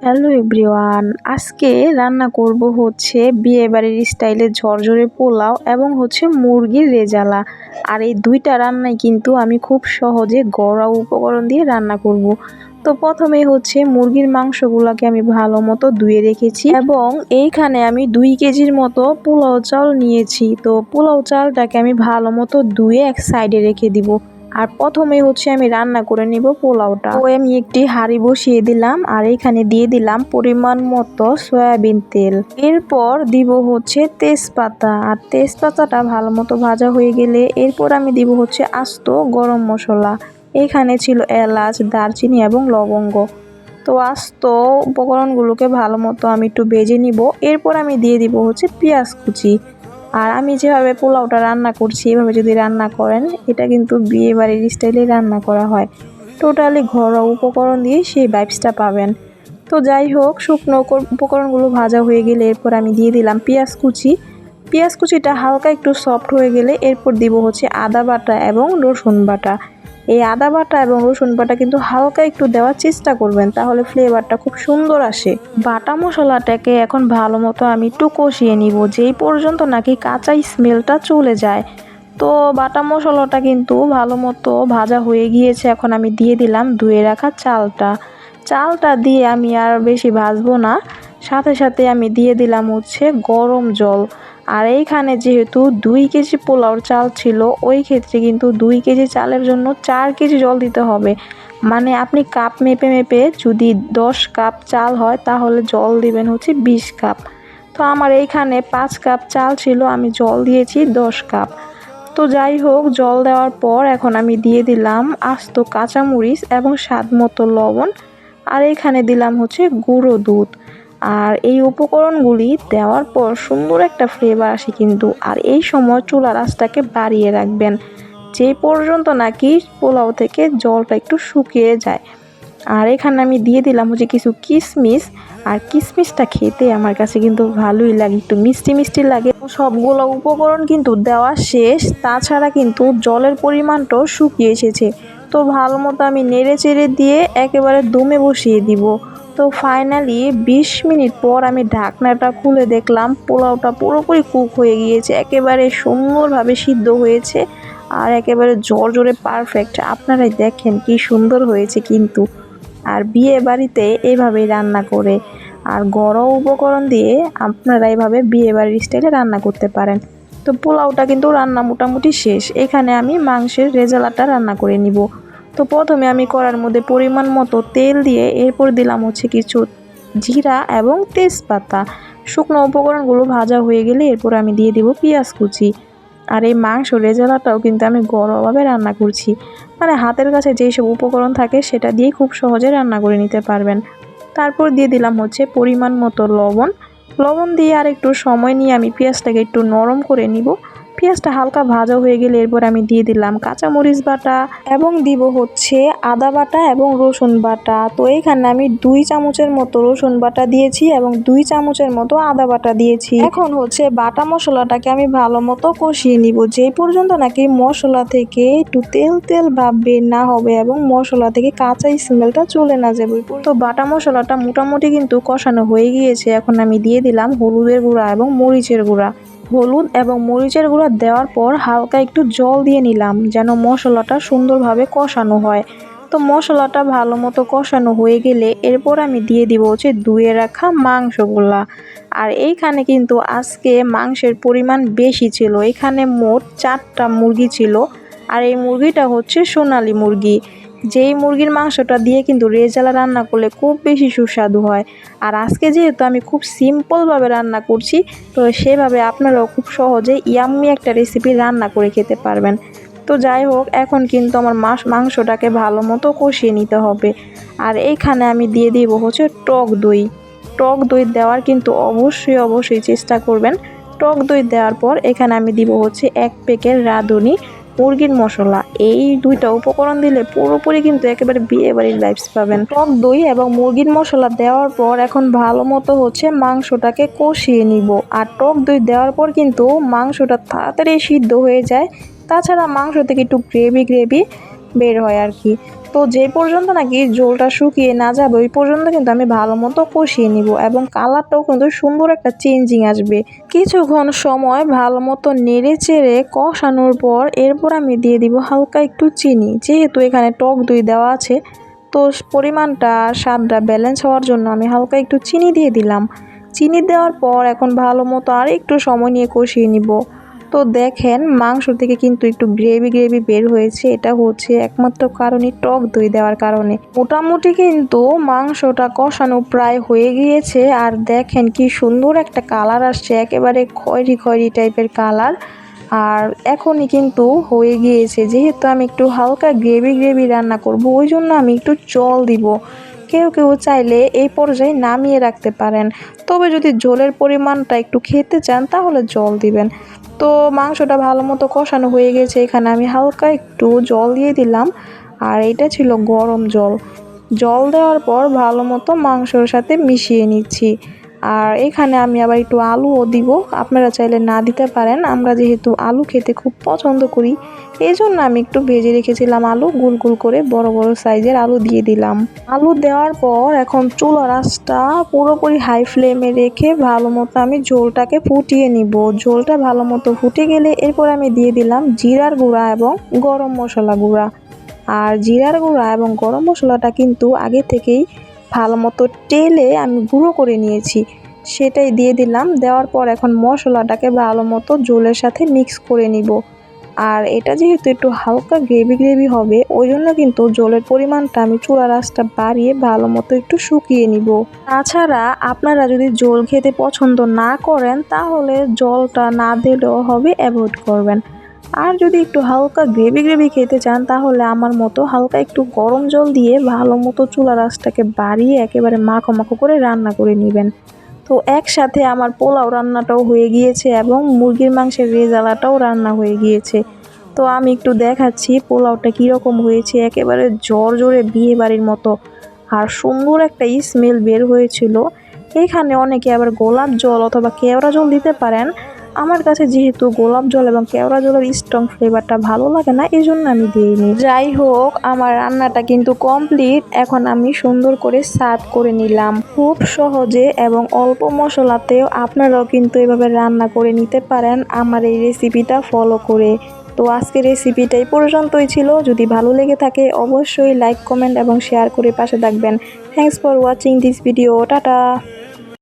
Hello everyone, আজকে রান্না করব হচ্ছে বিয়ে বাড়ির স্টাইলে ঝরঝরে পোলাও এবং হচ্ছে মুরগির রেজালা। আর এই দুইটা রান্নাই কিন্তু আমি খুব সহজে ঘরোয়া উপকরণ দিয়ে রান্না করব। তো প্রথমে হচ্ছে মুরগির মাংসগুলোকে আমি ভালো মতো ধুয়ে রেখেছি এবং এইখানে আমি 2 কেজির মতো পোলাও চাল নিয়েছি। তো পোলাও চালটাকে আমি ভালো মতো ধুয়ে এক সাইডে রেখে দিব। আর প্রথমে হচ্ছে আমি রান্না করে নিব পোলাওটা। তো আমি একটি হাঁড়ি বসিয়ে দিলাম আর এখানে দিয়ে দিলাম পরিমাণ মতো সয়াবিন তেল। এরপর দিব হচ্ছে তেজপাতা, আর তেজপাতাটা ভালো মতো ভাজা হয়ে গেলে এরপর আমি দিব হচ্ছে আস্ত গরম মশলা। এখানে ছিল এলাচ, দারচিনি এবং লবঙ্গ। তো আস্ত উপকরণগুলোকে ভালো মতো আমি একটু ভেজে নিব। এরপর আমি দিয়ে দিব হচ্ছে পেঁয়াজ কুচি। আর আমি যেভাবে পোলাওটা রান্না করছি এভাবে যদি রান্না করেন, এটা কিন্তু বিয়ে বাড়ির স্টাইলে রান্না করা হয়। টোটালি ঘরোয়া উপকরণ দিয়ে সেই ভাইবসটা পাবেন। তো যাই হোক, শুকনো উপকরণগুলো ভাজা হয়ে গেলে এরপর আমি দিয়ে দিলাম পেঁয়াজ কুচি। পেঁয়াজ কুচিটা হালকা একটু সফট হয়ে গেলে এরপর দিব হচ্ছে আদা বাটা এবং রসুন বাটা। এই আদা বাটা এবং রসুন বাটা কিন্তু হালকা একটু দেওয়ার চেষ্টা করবেন, তাহলে ফ্লেভারটা খুব সুন্দর আসে। বাটা মশলাটাকে এখন ভালো মতো আমি একটু কষিয়ে নিব, যেই পর্যন্ত নাকি কাঁচা স্মেলটা চলে যায়। তো বাটা মশলাটা কিন্তু ভালো মতো ভাজা হয়ে গিয়েছে। এখন আমি দিয়ে দিলাম ধুয়ে রাখা চালটা দিয়ে আমি আর বেশি ভাজবো না। সাথে সাথে আমি দিয়ে দিলাম হচ্ছে গরম জল। আর এইখানে যেহেতু 2 কেজি পোলাওর চাল ছিল, ওই ক্ষেত্রে কিন্তু 2 কেজি চালের জন্য 4 কেজি জল দিতে হবে। মানে আপনি কাপ মেপে মেপে যদি 10 কাপ চাল হয় তাহলে জল দিবেন হচ্ছে 20 কাপ। তো আমার এইখানে 5 কাপ চাল ছিল, আমি জল দিয়েছি 10 কাপ। তো যাই হোক, জল দেওয়ার পর এখন আমি দিয়ে দিলাম আস্ত কাঁচামরিচ এবং স্বাদ মতো লবণ। আর এখানে দিলাম হচ্ছে গুঁড়ো দুধ। আর এই উপকরণগুলি দেওয়ার পর সুন্দর একটা ফ্লেভার আসে কিন্তু। আর এই সময় চুলার আঁচটাকে বাড়িয়ে রাখবেন, যে পর্যন্ত নাকি পোলাও থেকে জলটা একটু শুকিয়ে যায়। আর এখানে আমি দিয়ে দিলাম হচ্ছে কিছু কিশমিশ। আর কিশমিশটা খেতে আমার কাছে কিন্তু ভালোই লাগে, একটু মিষ্টি মিষ্টি লাগে। সবগুলো উপকরণ কিন্তু দেওয়া শেষ, তাছাড়া কিন্তু জলের পরিমাণটাও শুকিয়ে এসেছে। তো ভালো মতো আমি নেড়ে চেড়ে দিয়ে একেবারে দমে বসিয়ে দিব। তো ফাইনালি 20 মিনিট পর আমি ঢাকনাটা খুলে দেখলাম পোলাওটা পুরোপুরি কুক হয়ে গিয়েছে, একেবারে সুন্দরভাবে সিদ্ধ হয়েছে আর একেবারে ঝরঝরে পারফেক্ট। আপনারাই দেখেন কি সুন্দর হয়েছে কিন্তু। আর বিয়ে বাড়িতে এইভাবেই রান্না করে, আর ঘরোয়া উপকরণ দিয়ে আপনারা এইভাবে বিয়ে বাড়ির স্টাইলে রান্না করতে পারেন। তো পোলাওটা কিন্তু রান্না মোটামুটি শেষ। এখানে আমি মাংসের রেজালাটা রান্না করে নিব। তো প্রথমে আমি কড়ার মধ্যে পরিমাণ মতো তেল দিয়ে এরপর দিলাম হচ্ছে কিছু জিরা এবং তেজপাতা। শুকনো উপকরণগুলো ভাজা হয়ে গেলে এরপর আমি দিয়ে দিব পেঁয়াজ কুচি। আর এই মাংস রেজালাটাও কিন্তু আমি ঘরোয়াভাবে রান্না করছি, মানে হাতের কাছে যেসব উপকরণ থাকে সেটা দিয়েই খুব সহজে রান্না করে নিতে পারবেন। তারপর দিয়ে দিলাম হচ্ছে পরিমাণ মতো লবণ দিয়ে আর একটু সময় নিয়ে আমি পেঁয়াজটাকে একটু নরম করে নিব। পেঁয়াজটা হালকা ভাজা হয়ে গেলে এরপর আমি দিয়ে দিলাম কাঁচামরিচ বাটা এবং দিব হচ্ছে আদা বাটা এবং রসুন বাটা। তো এইখানে আমি 2 চামচের মতো রসুন বাটা দিয়েছি এবং 2 চামচের মতো আদা বাটা দিয়েছি। এখন হচ্ছে বাটা মশলাটাকে আমি ভালো মতো কষিয়ে নিব, যেই পর্যন্ত নাকি মশলা থেকে একটু তেল তেল ভাব বের না হবে এবং মশলা থেকে কাঁচা স্মেলটা চলে না যাবে। তো বাটা মশলাটা মোটামুটি কিন্তু কষানো হয়ে গিয়েছে। এখন আমি দিয়ে দিলাম হলুদের গুঁড়া এবং মরিচের গুঁড়া। হলুদ এবং মরিচের গুঁড়া দেওয়ার পর হালকা একটু জল দিয়ে নিলাম, যেন মশলাটা সুন্দরভাবে কষানো হয়। তো মশলাটা ভালো মতো কষানো হয়ে গেলে এরপর আমি দিয়ে দিব হচ্ছে ধুয়ে রাখা মাংসগুলা। আর এইখানে কিন্তু আজকে মাংসের পরিমাণ বেশি ছিল, এখানে মোট 4টা মুরগি ছিল। আর এই মুরগিটা হচ্ছে সোনালী মুরগি। যেই মুরগির মাংসটা দিয়ে কিন্তু রেজালা রান্না করলে খুব বেশি সুস্বাদু হয়। আর আজকে যেহেতু আমি খুব সিম্পলভাবে রান্না করছি, তো সেভাবে আপনারাও খুব সহজে ইয়াম্মি একটা রেসিপি রান্না করে খেতে পারবেন। তো যাই হোক, এখন কিন্তু আমার মাংসটাকে ভালো মতো কষিয়ে নিতে হবে। আর এইখানে আমি দিয়ে দিব হচ্ছে টক দই দেওয়ার কিন্তু অবশ্যই চেষ্টা করবেন। টক দই দেওয়ার পর এখানে আমি দিব হচ্ছে 1 প্যাকেট রাঁধুনি মুরগির মশলা। এই 2টা উপকরণ দিলে পুরোপুরি কিন্তু একেবারে বিয়ে বাড়ির ভাইবস পাবেন। টক দই এবং মুরগির মশলা দেওয়ার পর এখন ভালো মতো হচ্ছে মাংসটাকে কষিয়ে নিব। আর টক দই দেওয়ার পর কিন্তু মাংসটা তাড়াতাড়ি সিদ্ধ হয়ে যায়, তাছাড়া মাংস থেকে একটু গ্রেভি বের হয় আর কি। তো যে পর্যন্ত নাকি ঝোলটা শুকিয়ে না যাবে ওই পর্যন্ত কিন্তু আমি ভালো মতো কষিয়ে নিব এবং কালারটাও কিন্তু সুন্দর একটা চেঞ্জিং আসবে। কিছুক্ষণ সময় ভালো মতো নেড়ে চেড়ে কষানোর পর এরপর আমি দিয়ে দিব হালকা একটু চিনি। যেহেতু এখানে টক দই দেওয়া আছে তো পরিমাণটা স্বাদটা ব্যালেন্স হওয়ার জন্য আমি হালকা একটু চিনি দিয়ে দিলাম। চিনি দেওয়ার পর এখন ভালো মতো আর একটু সময় নিয়ে কষিয়ে নিব। তো দেখেন মাংস থেকে কিন্তু একটু গ্রেভি গ্রেভি বের হয়েছে, এটা হচ্ছে একমাত্র কারণই টক দই দেওয়ার কারণে। মোটামুটি কিন্তু মাংসটা কষানো প্রায় হয়ে গিয়েছে আর দেখেন কি সুন্দর একটা কালার আসছে, একেবারে খয়েরি খয়েরি টাইপের কালার। আর এখনই কিন্তু হয়ে গিয়েছে, যেহেতু আমি একটু হালকা গ্রেভি গ্রেভি রান্না করব ওই জন্য আমি একটু জল দিব। কেউ কেউ চাইলে এই পর্যায়ে নামিয়ে রাখতে পারেন, তবে যদি ঝোলের পরিমাণটা একটু খেতে চান তাহলে জল দিবেন। তো মাংসটা ভালো মতো কষানো হয়ে গেছে, এখানে আমি হালকা একটু জল দিয়ে দিলাম আর এটা ছিল গরম জল। জল দেওয়ার পর ভালো মতো মাংসর সাথে মিশিয়ে নিচ্ছি। আর এখানে আমি আবার একটু আলুও দিব, আপনারা চাইলে না দিতে পারেন। আমরা যেহেতু আলু খেতে খুব পছন্দ করি এই জন্য আমি একটু ভেজে রেখেছিলাম আলু, গুল গুল করে বড় বড় সাইজের আলু দিয়ে দিলাম। আলু দেওয়ার পর এখন চুলার আঁচটা পুরোপুরি হাই ফ্লেমে রেখে ভালো মতো আমি ঝোলটাকে ফুটিয়ে নিব। ঝোলটা ভালো মতো ফুটে গেলে এরপর আমি দিয়ে দিলাম জিরার গুঁড়া এবং গরম মশলা গুঁড়া। আর জিরার গুঁড়া এবং গরম মশলাটা কিন্তু আগে থেকেই ভালো মতো টেলে আমি গুঁড়ো করে নিয়েছি, সেটাই দিয়ে দিলাম। দেওয়ার পর এখন মশলাটাকে ভালো মতো ঝোলের সাথে মিক্স করে নিব। আর এটা যেহেতু একটু হালকা গ্রেভি গ্রেভি হবে ওই জন্য কিন্তু ঝোলের পরিমাণটা আমি চুলার আঁচটা বাড়িয়ে ভালো মতো একটু শুকিয়ে নিব। তাছাড়া আপনারা যদি ঝোল খেতে পছন্দ না করেন তাহলে জলটা না দিলেও হবে, অ্যাভয়েড করবেন। আর যদি একটু হালকা গ্রেভি গ্রেভি খেতে চান তাহলে আমার মতো হালকা একটু গরম জল দিয়ে ভালো মতো চুলার আঁচটাকে বাড়িয়ে একেবারে মাখো মাখো করে রান্না করে নেবেন। তো একসাথে আমার পোলাও রান্নাটাও হয়ে গিয়েছে এবং মুরগির মাংসের রেজালাটাও রান্না হয়ে গিয়েছে। তো আমি একটু দেখাচ্ছি পোলাওটা কীরকম হয়েছে, একেবারে ঝরঝরে বিয়ে বাড়ির মতো আর সুন্দর একটা স্মেল বের হয়েছিল। এখানে অনেকে আবার গোলাপ জল অথবা কেওড়া জল দিতে পারেন, আমার কাছে যেহেতু গোলাপ জল এবং কেওড়া জলের স্ট্রং ফ্লেভারটা ভালো লাগে না এই জন্য আমি দিইনি। যাই হোক আমার রান্নাটা কিন্তু কমপ্লিট, এখন আমি সুন্দর করে সার্ভ করে নিলাম। খুব সহজে এবং অল্প মশলাতেও আপনারাও কিন্তু এভাবে রান্না করে নিতে পারেন আমার এই রেসিপিটা ফলো করে। তো আজকের রেসিপিটা এই পর্যন্তই ছিল। যদি ভালো লেগে থাকে অবশ্যই লাইক কমেন্ট এবং শেয়ার করে পাশে থাকবেন। Thanks for watching this video. Tata.